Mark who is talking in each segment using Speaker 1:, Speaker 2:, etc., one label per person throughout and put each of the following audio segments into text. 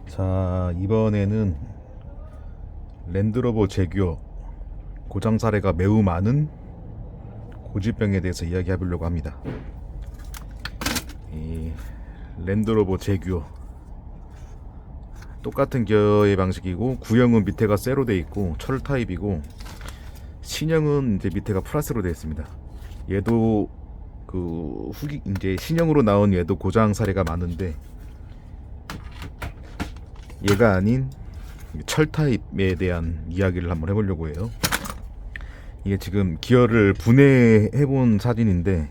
Speaker 1: 자, 이번에는 랜드로버 제규어 고장 사례가 매우 많은 고질병에 대해서 이야기해 보려고 합니다. 이 랜드로버 제규어 똑같은 기어의 방식이고, 구형은 밑에가 쇠로 되어 있고 철 타입이고, 신형은 이제 밑에가 플라스로 되어 있습니다. 얘도 그 후기 이제 신형으로 나온 얘도 고장 사례가 많은데, 얘가 아닌 철 타입에 대한 이야기를 한번 해보려고 해요. 이게 지금 기어를 분해해본 사진인데,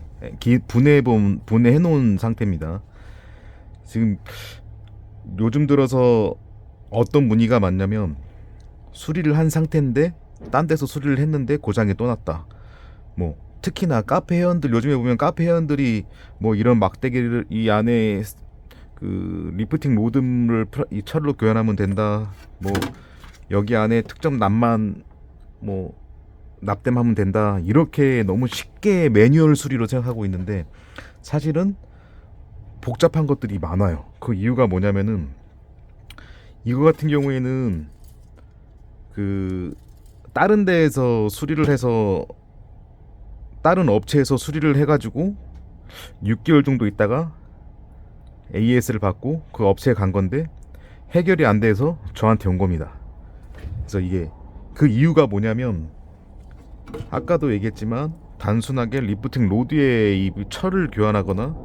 Speaker 1: 분해해놓은 상태입니다. 지금 요즘 들어서 어떤 문의가 많냐면, 수리를 한 상태인데 딴 데서 수리를 했는데 고장이 또 났다. 뭐 특히나 카페 회원들, 요즘에 보면 카페 회원들이 뭐 이런 막대기를 이 안에 그 리프팅 로드를 이 철로 교환하면 된다, 뭐 여기 안에 특정 납만 뭐 납땜하면 된다, 이렇게 너무 쉽게 매뉴얼 수리로 생각하고 있는데, 사실은 복잡한 것들이 많아요. 그 이유가 뭐냐면은, 이거 같은 경우에는 그 다른 데에서 수리를 해서, 다른 업체에서 수리를 해가지고 6개월 정도 있다가 AS를 받고 그 업체에 간 건데 해결이 안 돼서 저한테 온 겁니다. 그래서 이게 그 이유가 뭐냐면, 아까도 얘기했지만 단순하게 리프팅 로드에 이 철을 교환하거나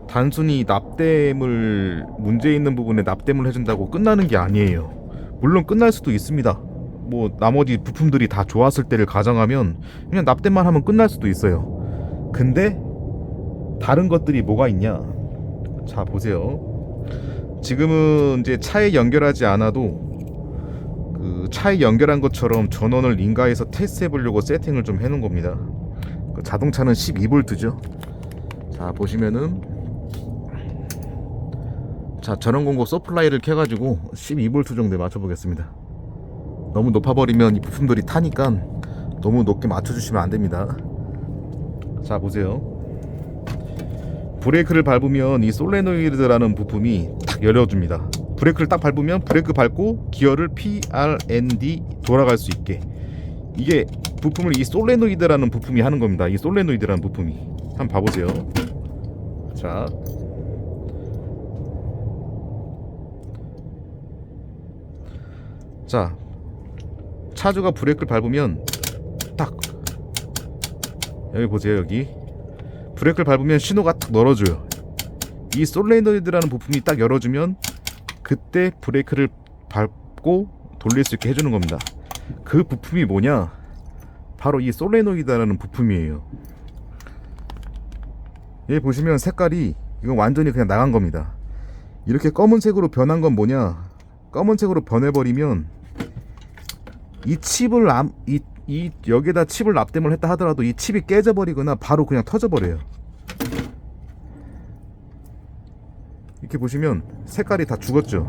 Speaker 1: 단순히 납땜을, 문제 있는 부분에 납땜을 해준다고 끝나는 게 아니에요. 물론 끝날 수도 있습니다. 뭐 나머지 부품들이 다 좋았을 때를 가정하면 그냥 납땜만 하면 끝날 수도 있어요. 근데 다른 것들이 뭐가 있냐? 자, 보세요. 지금은 이제 차에 연결하지 않아도 그 차에 연결한 것처럼 전원을 인가해서 테스트 해보려고 세팅을 좀 해놓은 겁니다. 그 자동차는 12V죠. 자, 보시면은, 자, 전원 공급 서플라이를 켜가지고 12V 정도에 맞춰보겠습니다. 너무 높아버리면 이 부품들이 타니까 너무 높게 맞춰주시면 안됩니다. 자, 보세요. 브레이크를 밟으면 이 솔레노이드라는 부품이 탁 열어줍니다. 브레이크를 딱 밟으면, 브레이크 밟고 기어를 PRND 돌아갈 수 있게, 이게 부품을 이 솔레노이드라는 부품이 하는 겁니다. 이 솔레노이드라는 부품이. 한번 봐보세요. 자, 자, 차주가 브레이크를 밟으면 딱, 여기 보세요. 여기 브레이크를 밟으면 신호가 딱 열어줘요. 이 솔레노이드라는 부품이 딱 열어주면 그때 브레이크를 밟고 돌릴 수 있게 해주는 겁니다. 그 부품이 뭐냐? 바로 이 솔레노이드라는 부품이에요. 여기 보시면 색깔이, 이건 완전히 그냥 나간 겁니다. 이렇게 검은색으로 변한 건 뭐냐? 검은색으로 변해버리면 이 칩을 여기에다 칩을 납땜을 했다 하더라도 이 칩이 깨져버리거나 바로 그냥 터져버려요. 이렇게 보시면 색깔이 다 죽었죠.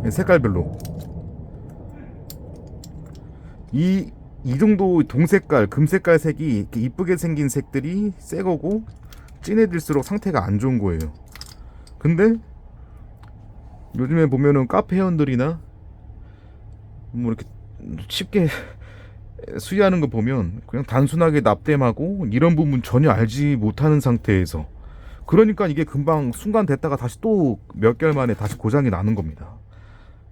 Speaker 1: 색깔별로 이 정도 동색깔, 금색깔 색이 이렇게 이쁘게 생긴 색들이 새 거고, 진해질수록 상태가 안 좋은 거예요. 근데 요즘에 보면은 카페 회원들이나 뭐 이렇게 쉽게 수리하는 거 보면 그냥 단순하게 납땜하고 이런 부분 전혀 알지 못하는 상태에서, 그러니까 이게 금방 순간 됐다가 다시 또 몇 개월 만에 다시 고장이 나는 겁니다.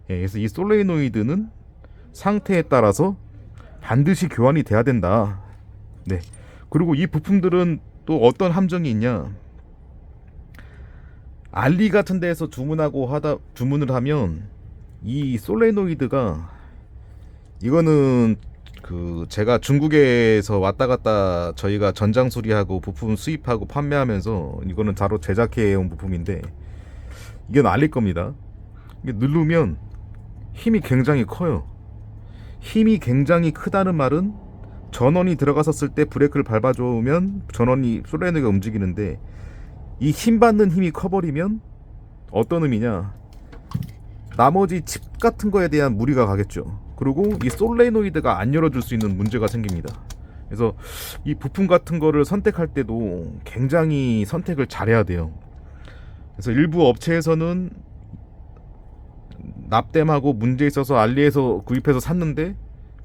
Speaker 1: 예, 그래서 이 솔레노이드는 상태에 따라서 반드시 교환이 돼야 된다. 네. 그리고 이 부품들은 또 어떤 함정이 있냐? 알리 같은 데에서 주문을 하면 이 솔레노이드가, 이거는 그 제가 중국에서 왔다 갔다 저희가 전장 수리하고 부품 수입하고 판매하면서 이거는 바로 제작해 온 부품인데, 이건 알릴 겁니다. 이게 누르면 힘이 굉장히 커요. 힘이 굉장히 크다는 말은, 전원이 들어갔었을 때 브레이크를 밟아주면 전원이, 솔레노이드가 움직이는데, 이 힘 받는 힘이 커버리면 어떤 의미냐? 나머지 칩 같은 거에 대한 무리가 가겠죠. 그리고 이 솔레노이드가 안 열어줄 수 있는 문제가 생깁니다. 그래서 이 부품 같은 거를 선택할 때도 굉장히 선택을 잘해야 돼요. 그래서 일부 업체에서는 납땜하고 문제 있어서 알리에서 구입해서 샀는데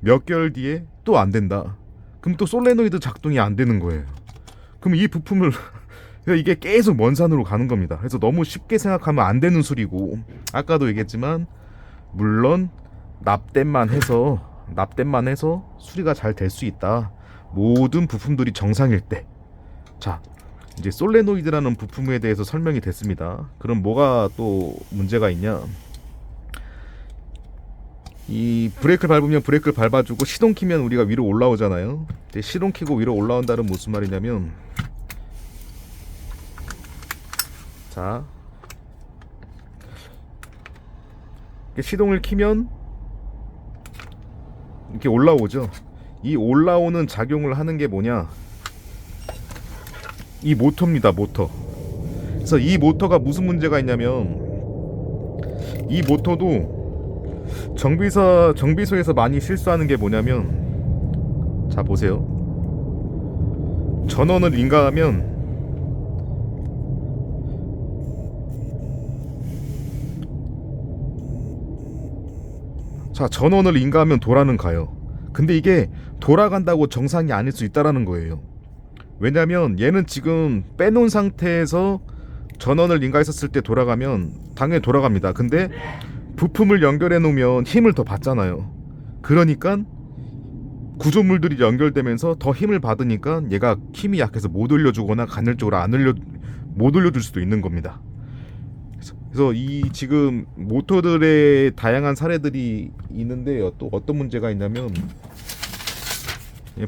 Speaker 1: 몇 개월 뒤에 또 안 된다. 그럼 또 솔레노이드 작동이 안 되는 거예요. 그럼 이 부품을 이게 계속 먼 산으로 가는 겁니다. 그래서 너무 쉽게 생각하면 안 되는 수리고, 아까도 얘기했지만 물론 납땜만 해서 수리가 잘 될 수 있다. 모든 부품들이 정상일 때. 자, 이제 솔레노이드라는 부품에 대해서 설명이 됐습니다. 그럼 뭐가 또 문제가 있냐? 이 브레이크를 밟으면 브레이크를 밟아주고 시동 키면 우리가 위로 올라오잖아요. 근데 시동 키고 위로 올라온다는 무슨 말이냐면, 자, 시동을 키면 이렇게 올라오죠. 이 올라오는 작용을 하는 게 뭐냐, 이 모터입니다. 모터. 그래서 이 모터가 무슨 문제가 있냐면, 이 모터도 정비소에서 많이 실수하는 게 뭐냐면, 자 보세요. 전원을 인가하면 돌아는 가요. 근데 이게 돌아간다고 정상이 아닐 수 있다라는 거예요. 왜냐면 얘는 지금 빼놓은 상태에서 전원을 인가했었을 때 돌아가면 당연히 돌아갑니다. 근데 부품을 연결해 놓으면 힘을 더 받잖아요. 그러니까 구조물들이 연결되면서 더 힘을 받으니까 얘가 힘이 약해서 못 올려주거나 간헐적으로 못 올려줄 수도 있는 겁니다. 그래서 이 지금 모터들의 다양한 사례들이 있는데요. 또 어떤 문제가 있냐면,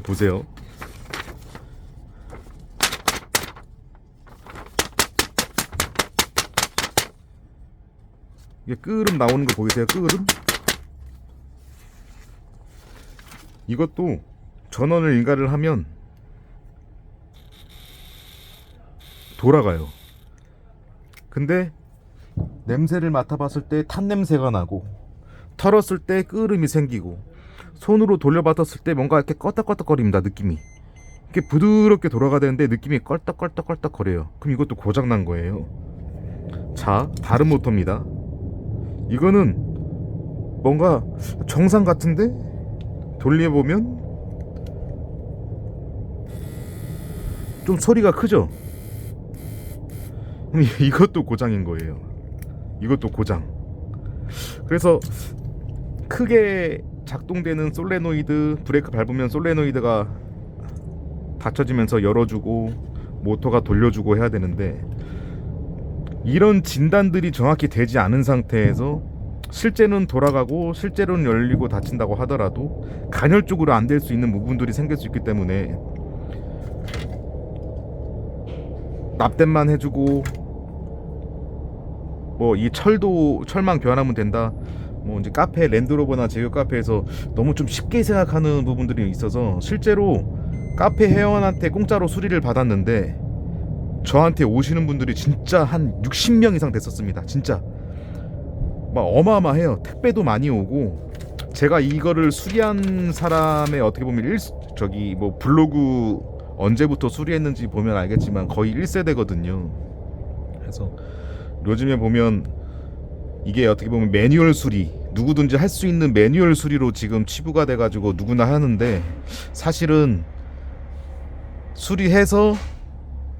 Speaker 1: 보세요. 이게 끄름 나오는 거 보이세요? 끄름? 이것도 전원을 인가를 하면 돌아가요. 근데 냄새를 맡아봤을 때 탄 냄새가 나고, 털었을 때 끄름이 생기고, 손으로 돌려받았을 때 뭔가 이렇게 껐덕껐덕거립니다. 느낌이 이렇게 부드럽게 돌아가야 되는데 느낌이 껄떡껄떡껄떡 거려요. 그럼 이것도 고장난 거예요. 자, 다른 모터입니다. 이거는 뭔가 정상 같은데 돌려보면 좀 소리가 크죠? 이것도 고장인 거예요. 이것도 고장. 그래서 크게 작동되는 솔레노이드, 브레이크 밟으면 솔레노이드가 닫혀지면서 열어주고 모터가 돌려주고 해야 되는데, 이런 진단들이 정확히 되지 않은 상태에서 실제는 돌아가고 실제로는 열리고 닫힌다고 하더라도 간헐적으로 안 될 수 있는 부분들이 생길 수 있기 때문에 납땜만 해주고 뭐 이 철만 교환하면 된다, 뭐 이제 카페, 랜드로버나 제휴 카페에서 너무 좀 쉽게 생각하는 부분들이 있어서, 실제로 카페 회원한테 공짜로 수리를 받았는데 저한테 오시는 분들이 진짜 한 60명 이상 됐었습니다. 진짜 막 어마어마해요. 택배도 많이 오고, 제가 이거를 수리한 사람의 어떻게 보면 뭐 블로그 언제부터 수리했는지 보면 알겠지만 거의 1세대거든요. 그래서 요즘에 보면 이게 어떻게 보면 매뉴얼 수리, 누구든지 할 수 있는 매뉴얼 수리로 지금 치부가 돼가지고 누구나 하는데, 사실은 수리해서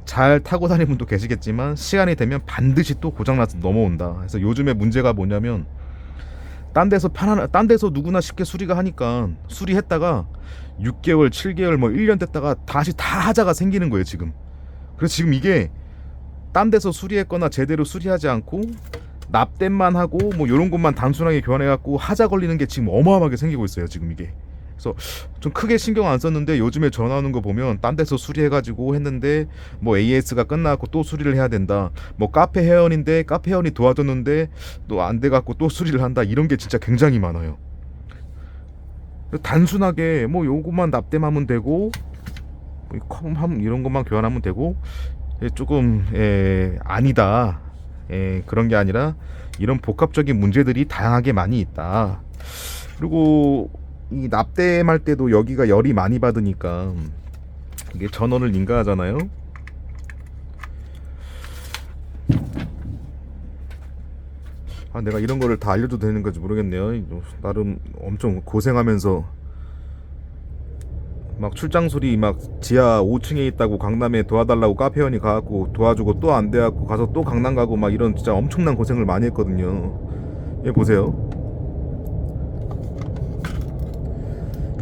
Speaker 1: 잘 타고 다니는 분도 계시겠지만 시간이 되면 반드시 또 고장나서 넘어온다. 그래서 요즘에 문제가 뭐냐면, 딴 데서 누구나 쉽게 수리가 하니까 수리했다가 6개월, 7개월, 뭐 1년 됐다가 다시 다 하자가 생기는 거예요 지금. 그래서 지금 이게 딴 데서 수리했거나 제대로 수리하지 않고 납땜만 하고 뭐 요런 것만 단순하게 교환해갖고 하자 걸리는 게 지금 어마어마하게 생기고 있어요 지금 이게. 그래서 좀 크게 신경 안 썼는데 요즘에 전화 오는 거 보면 딴 데서 수리해가지고 했는데 뭐 AS가 끝나고 또 수리를 해야 된다, 뭐 카페 회원인데 카페 회원이 도와줬는데 또 안 돼갖고 또 수리를 한다, 이런 게 진짜 굉장히 많아요. 단순하게 뭐 요것만 납땜하면 되고 컴 이런 것만 교환하면 되고, 조금 아니다, 그런 게 아니라 이런 복합적인 문제들이 다양하게 많이 있다. 그리고 이 납땜할 때도 여기가 열이 많이 받으니까 이게 전원을 인가하잖아요. 아, 내가 이런 거를 다 알려줘도 되는 건지 모르겠네요. 나름 엄청 고생하면서 막 출장 소리 막 지하 5층에 있다고 강남에 도와달라고 카페원이 가갖고 도와주고 또 안 돼갖고 가서 또 강남 가고 막 이런 진짜 엄청난 고생을 많이 했거든요. 얘 보세요.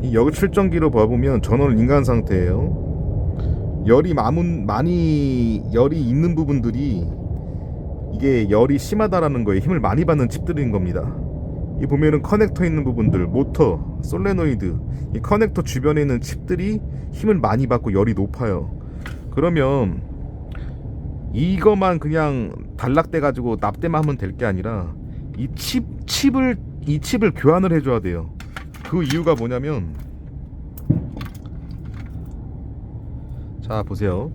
Speaker 1: 이 여기 출전기로 봐보면 전원 인간 상태예요. 많이 열이 있는 부분들이 이게 열이 심하다라는 거에 힘을 많이 받는 칩들인 겁니다. 이 보면은 커넥터 있는 부분들, 모터, 솔레노이드, 이 커넥터 주변에 있는 칩들이 힘을 많이 받고 열이 높아요. 그러면 이거만 그냥 단락돼 가지고 납땜만 하면 될 게 아니라 이 칩을 교환을 해줘야 돼요. 그 이유가 뭐냐면, 자 보세요.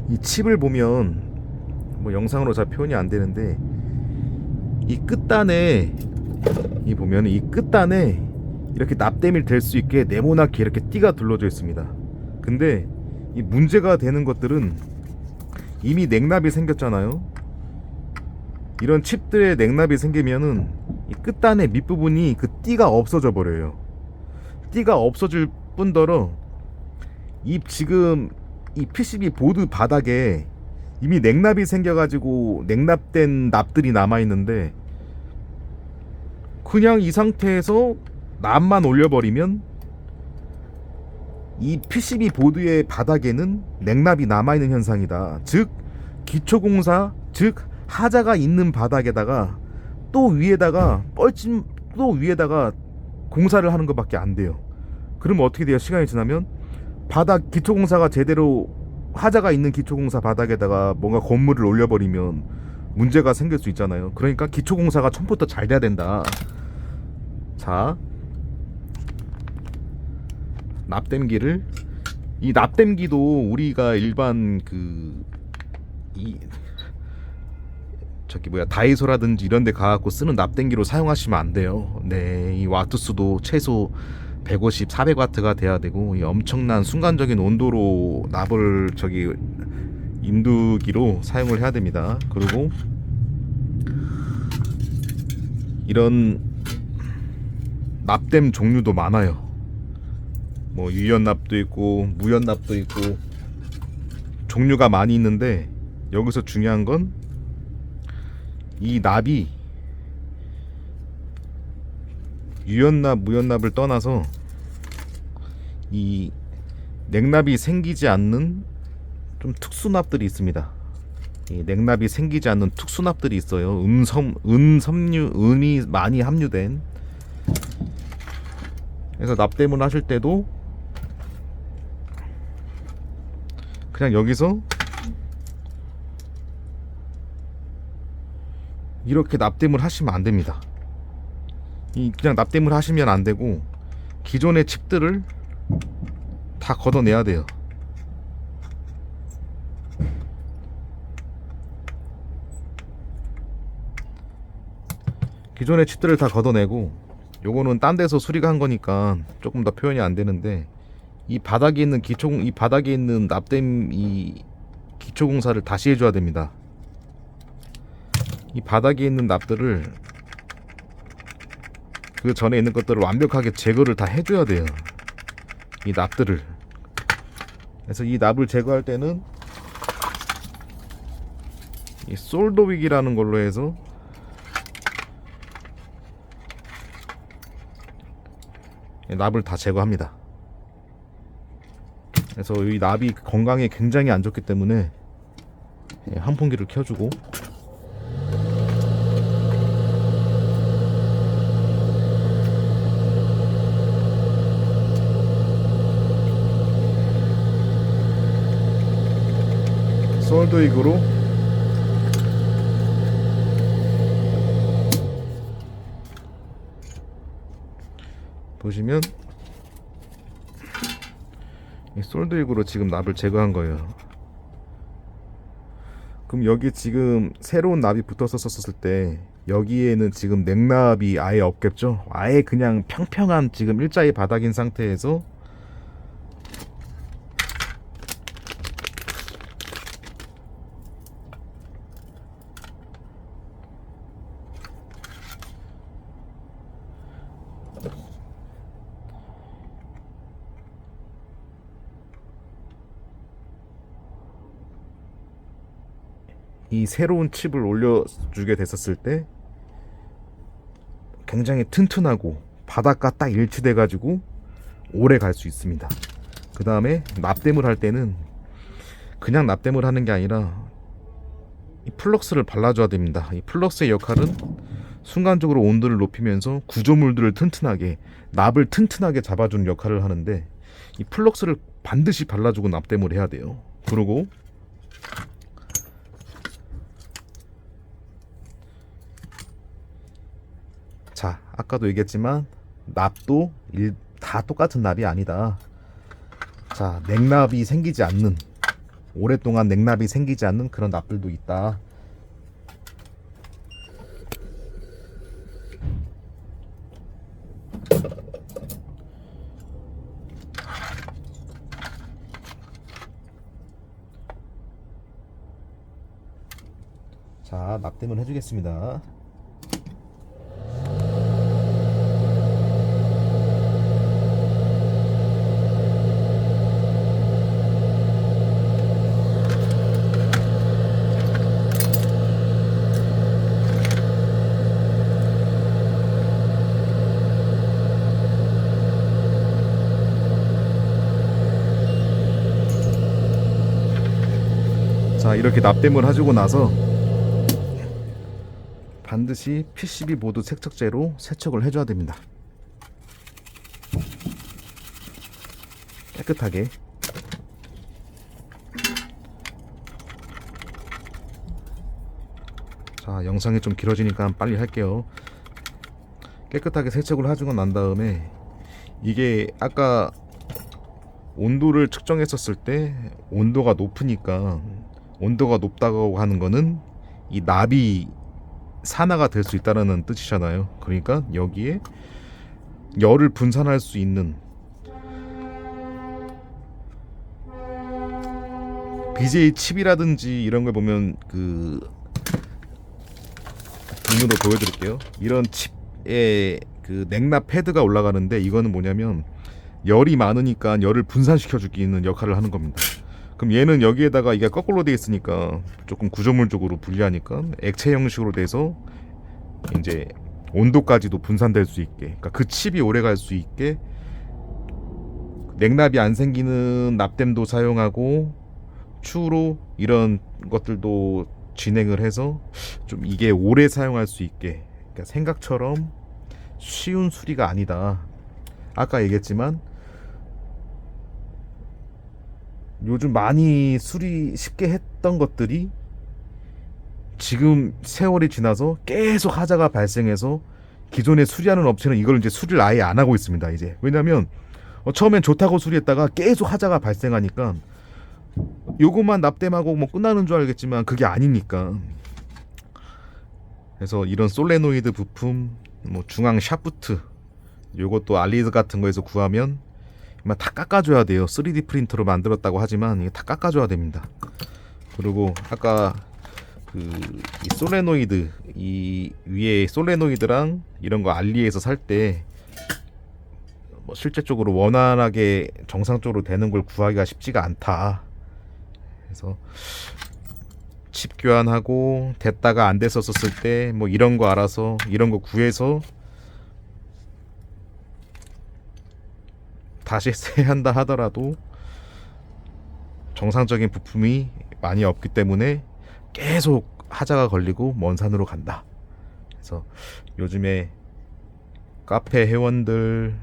Speaker 1: 이 칩을 보면 뭐 영상으로 잘 표현이 안 되는데, 이 끝단에 이 보면 이 끝단에 이렇게 납땜이 될 수 있게 네모나게 이렇게 띠가 둘러져 있습니다. 근데 이 문제가 되는 것들은 이미 냉납이 생겼잖아요. 이런 칩들의 냉납이 생기면은 이 끝단의 밑부분이 그 띠가 없어져 버려요. 띠가 없어질 뿐더러 지금 이 PCB 보드 바닥에 이미 냉납이 생겨가지고 냉납된 납들이 남아있는데, 그냥 이 상태에서 납만 올려버리면 이 PCB 보드의 바닥에는 냉납이 남아있는 현상이다. 즉 기초공사, 즉 하자가 있는 바닥에다가 또 위에다가 공사를 하는 것밖에 안 돼요. 그러면 어떻게 돼요? 시간이 지나면 바닥 기초공사가 제대로 하자가 있는 기초공사 바닥에다가 뭔가 건물을 올려버리면 문제가 생길 수 있잖아요. 그러니까 기초공사가 처음부터 잘 돼야 된다. 자, 납땜기를, 이 납땜기도 우리가 일반 다이소라든지 이런 데 가갖고 쓰는 납땜기로 사용하시면 안 돼요. 네, 이 와트수도 최소 150, 400와트가 돼야 되고, 이 엄청난 순간적인 온도로 납을 임두기로 사용을 해야 됩니다. 그리고 이런 납땜 종류도 많아요. 뭐 유연납도 있고 무연납도 있고 종류가 많이 있는데, 여기서 중요한 건 이 납이 유연납 무연납을 떠나서 이 냉납이 생기지 않는 좀 특수납들이 있습니다. 이 냉납이 생기지 않는 특수납들이 있어요. 은이 많이 함유된. 그래서 납땜을 하실 때도 그냥 여기서 이렇게 납땜을 하시면 안 됩니다. 그냥 납땜을 하시면 안 되고, 기존의 칩들을 다 걷어내야 돼요. 기존의 칩들을 다 걷어내고, 요거는 딴 데서 수리가 한 거니까 조금 더 표현이 안 되는데, 이 바닥에 있는 납땜 이 기초공사를 다시 해줘야 됩니다. 이 바닥에 있는 납들을, 그 전에 있는 것들을 완벽하게 제거를 다 해줘야 돼요. 이 납들을. 그래서 이 납을 제거할 때는 이 솔더윅이라는 걸로 해서 납을 다 제거합니다. 그래서 이 납이 건강에 굉장히 안 좋기 때문에 환풍기를 켜주고, 솔더윅으로 보시면 이 솔더윅으로 지금 납을 제거한 거예요. 그럼 여기 지금 새로운 납이 붙었었을 때 여기에는 지금 냉납이 아예 없겠죠? 아예 그냥 평평한 지금 일자의 바닥인 상태에서 이 새로운 칩을 올려주게 됐었을 때 굉장히 튼튼하고 바닥과 딱 일치돼 가지고 오래 갈 수 있습니다. 그 다음에 납땜을 할 때는 그냥 납땜을 하는 게 아니라 이 플럭스를 발라줘야 됩니다. 이 플럭스의 역할은 순간적으로 온도를 높이면서 구조물들을 튼튼하게, 납을 튼튼하게 잡아주는 역할을 하는데, 이 플럭스를 반드시 발라주고 납땜을 해야 돼요. 그리고 자, 아까도 얘기했지만 납도 다 똑같은 납이 아니다. 자, 냉납이 생기지 않는, 오랫동안 냉납이 생기지 않는 그런 납들도 있다. 자, 납땜을 해주겠습니다. 자, 이렇게 납땜을 해주고 나서 반드시 PCB 보드 세척제로 세척을 해줘야 됩니다. 깨끗하게. 자, 영상이 좀 길어지니까 빨리 할게요. 깨끗하게 세척을 해주고 난 다음에, 이게 아까 온도를 측정했었을 때 온도가 높으니까, 온도가 높다고 하는 거는 이 납이 산화가 될 수 있다는 뜻이잖아요. 그러니까 여기에 열을 분산할 수 있는 BJ 칩이라든지 이런 걸 보면, 그 눈으로 보여드릴게요. 이런 칩에 그 냉납 패드가 올라가는데, 이거는 뭐냐면 열이 많으니까 열을 분산시켜 주기는 역할을 하는 겁니다. 그럼 얘는 여기에다가 이게 거꾸로 돼 있으니까 조금 구조물적으로 불리하니까 액체 형식으로 돼서 이제 온도까지도 분산될 수 있게, 그러니까 그 칩이 오래 갈 수 있게 냉납이 안 생기는 납땜도 사용하고 추후로 이런 것들도 진행을 해서 좀 이게 오래 사용할 수 있게, 그러니까 생각처럼 쉬운 수리가 아니다. 아까 얘기했지만 요즘 많이 수리 쉽게 했던 것들이 지금 세월이 지나서 계속 하자가 발생해서 기존에 수리하는 업체는 이걸 이제 수리를 아예 안 하고 있습니다. 이제 왜냐면 처음엔 좋다고 수리했다가 계속 하자가 발생하니까 요것만 납땜하고 뭐 끝나는 줄 알겠지만 그게 아니니까. 그래서 이런 솔레노이드 부품, 뭐 중앙 샤프트, 요것도 알리드 같은 거에서 구하면 다 깎아줘야 돼요. 3D 프린터로 만들었다고 하지만 이게 다 깎아줘야 됩니다. 그리고 아까 이 솔레노이드, 이 위에 솔레노이드랑 이런 거 알리에서 살 때 뭐 실제적으로 원활하게 정상적으로 되는 걸 구하기가 쉽지가 않다. 그래서 칩 교환하고 됐다가 안 됐었을 때 뭐 이런 거 알아서 이런 거 구해서 다시 써야 한다 하더라도 정상적인 부품이 많이 없기 때문에 계속 하자가 걸리고 먼 산으로 간다. 그래서 요즘에 카페 회원들,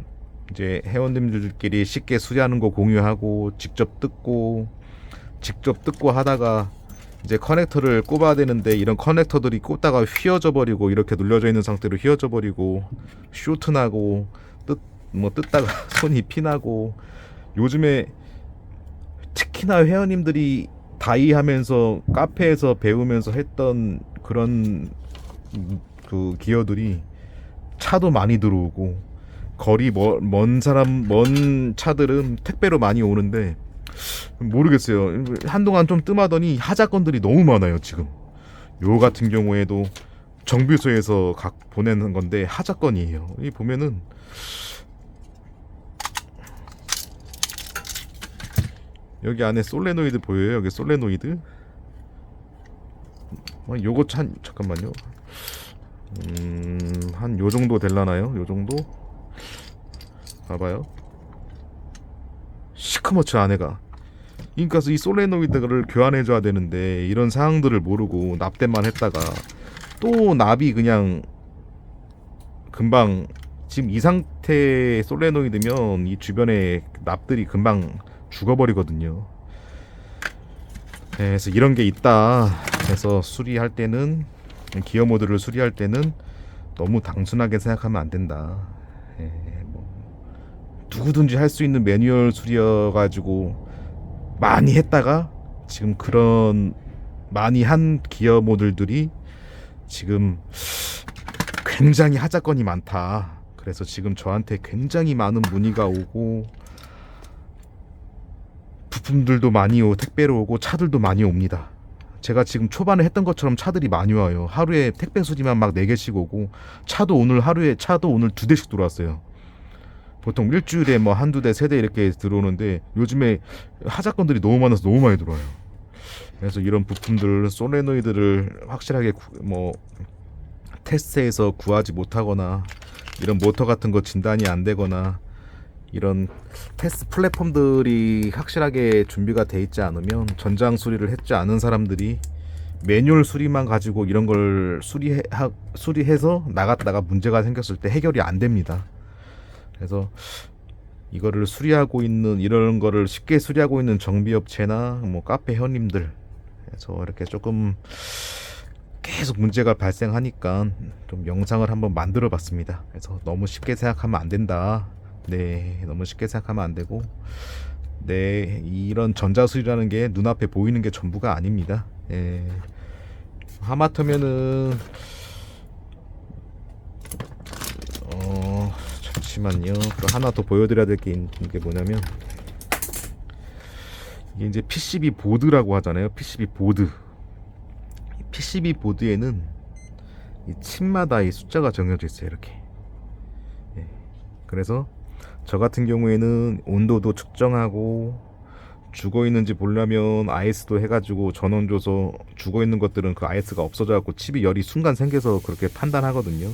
Speaker 1: 이제 회원님들끼리 쉽게 수리하는 거 공유하고 직접 뜯고 하다가 이제 커넥터를 꼽아야 되는데 이런 커넥터들이 꼽다가 휘어져 버리고, 이렇게 눌려져 있는 상태로 휘어져 버리고 쇼트 나고 뜯다가 손이 피나고, 요즘에 특히나 회원님들이 다이하면서 카페에서 배우면서 했던 그런 그 기어들이 차도 많이 들어오고 거리 먼 차들은 택배로 많이 오는데 모르겠어요. 한동안 좀 뜸하더니 하자건들이 너무 많아요. 지금 요 같은 경우에도 정비소에서 각 보내는 건데 하자건이에요. 이 보면은 여기 안에 솔레노이드 보여요? 여기 솔레노이드. 요거 잠깐만요. 한 요 정도 될라나요? 요 정도? 봐봐요. 시커멓죠 안에가. 그러니까 이 솔레노이드를 교환해줘야 되는데 이런 상황들을 모르고 납땜만 했다가 또 납이 그냥 금방 지금 이 상태 솔레노이드면 이 주변에 납들이 금방 죽어버리거든요. 그래서 이런 게 있다. 그래서 수리할 때는 기어 모드를 수리할 때는 너무 단순하게 생각하면 안 된다. 누구든지 할 수 있는 매뉴얼 수리여가지고 많이 했다가 지금 그런 많이 한 기어 모델들이 지금 굉장히 하자건이 많다. 그래서 지금 저한테 굉장히 많은 문의가 오고 부품들도 많이 택배로 오고 차들도 많이 옵니다. 제가 지금 초반에 했던 것처럼 차들이 많이 와요. 하루에 택배 수리만 막 4개씩 오고 차도 오늘 2대씩 들어왔어요. 보통 일주일에 뭐 한두 대, 세 대 이렇게 들어오는데 요즘에 하자건들이 너무 많아서 너무 많이 들어와요. 그래서 이런 부품들, 솔레노이드를 확실하게 테스트해서 구하지 못하거나 이런 모터 같은 거 진단이 안 되거나 이런 테스트 플랫폼들이 확실하게 준비가 돼 있지 않으면 전장 수리를 했지 않은 사람들이 매뉴얼 수리만 가지고 이런 걸 수리해서 나갔다가 문제가 생겼을 때 해결이 안 됩니다. 그래서 이거를 수리하고 있는 이런 거를 쉽게 수리하고 있는 정비업체나 카페 회원님들 그래서 이렇게 조금 계속 문제가 발생하니까 좀 영상을 한번 만들어 봤습니다. 그래서 너무 쉽게 생각하면 안 된다. 너무 쉽게 생각하면 안 되고 이런 전자수리라는 게 눈앞에 보이는 게 전부가 아닙니다. 하마터면은 잠시만요. 하나 더 보여드려야 될 게 있는 게 뭐냐면 이게 이제 PCB 보드라고 하잖아요. PCB 보드. PCB 보드에는 이 칩마다 이 숫자가 정해져 있어요. 이렇게. 그래서 저 같은 경우에는 온도도 측정하고 죽어 있는지 보려면 IS도 해가지고 전원 줘서 죽어 있는 것들은 그 IS가 없어져 갖고 칩이 열이 순간 생겨서 그렇게 판단하거든요.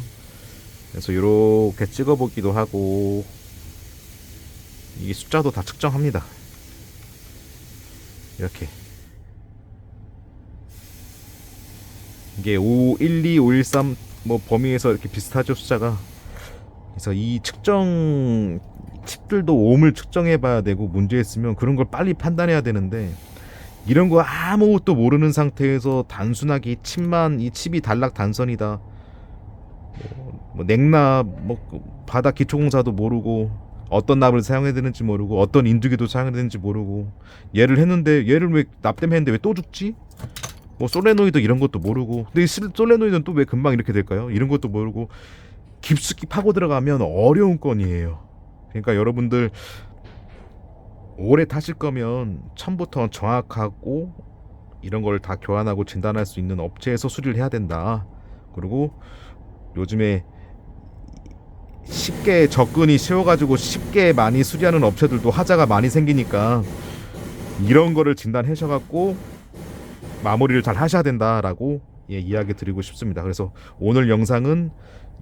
Speaker 1: 그래서 이렇게 찍어보기도 하고 이 숫자도 다 측정합니다. 이렇게 이게 512, 513 범위에서 이렇게 비슷하죠 숫자가. 그래서 이 측정 칩들도 오음을 측정해 봐야 되고 문제 있으면 그런 걸 빨리 판단해야 되는데 이런 거 아무것도 모르는 상태에서 단순하게 이 칩이 단락 단선이다 냉납 바닥 기초공사도 모르고 어떤 납을 사용해야 되는지 모르고 어떤 인두기도 사용해야 되는지 모르고 얘를 왜 납땜했는데 왜 또 죽지? 솔레노이드 이런 것도 모르고 근데 솔레노이드는 또 왜 금방 이렇게 될까요? 이런 것도 모르고 깊숙이 파고 들어가면 어려운 건이에요. 그러니까 여러분들 오래 타실 거면 처음부터 정확하고 이런 걸 다 교환하고 진단할 수 있는 업체에서 수리를 해야 된다. 그리고 요즘에 쉽게 접근이 쉬워가지고 쉽게 많이 수리하는 업체들도 하자가 많이 생기니까 이런 거를 진단하셔갖고 마무리를 잘 하셔야 된다라고 이야기 드리고 싶습니다. 그래서 오늘 영상은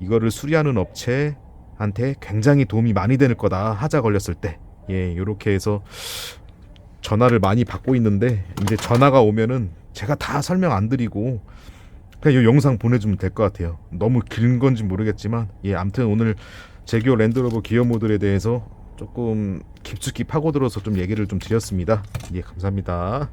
Speaker 1: 이거를 수리하는 업체한테 굉장히 도움이 많이 될 거다. 하자 걸렸을 때 요렇게 해서 전화를 많이 받고 있는데 이제 전화가 오면은 제가 다 설명 안 드리고 그냥 이 영상 보내주면 될 것 같아요. 너무 긴 건지 모르겠지만 아무튼 오늘 제기어 랜드로버 기어 모델에 대해서 조금 깊숙이 파고들어서 좀 얘기를 좀 드렸습니다. 감사합니다.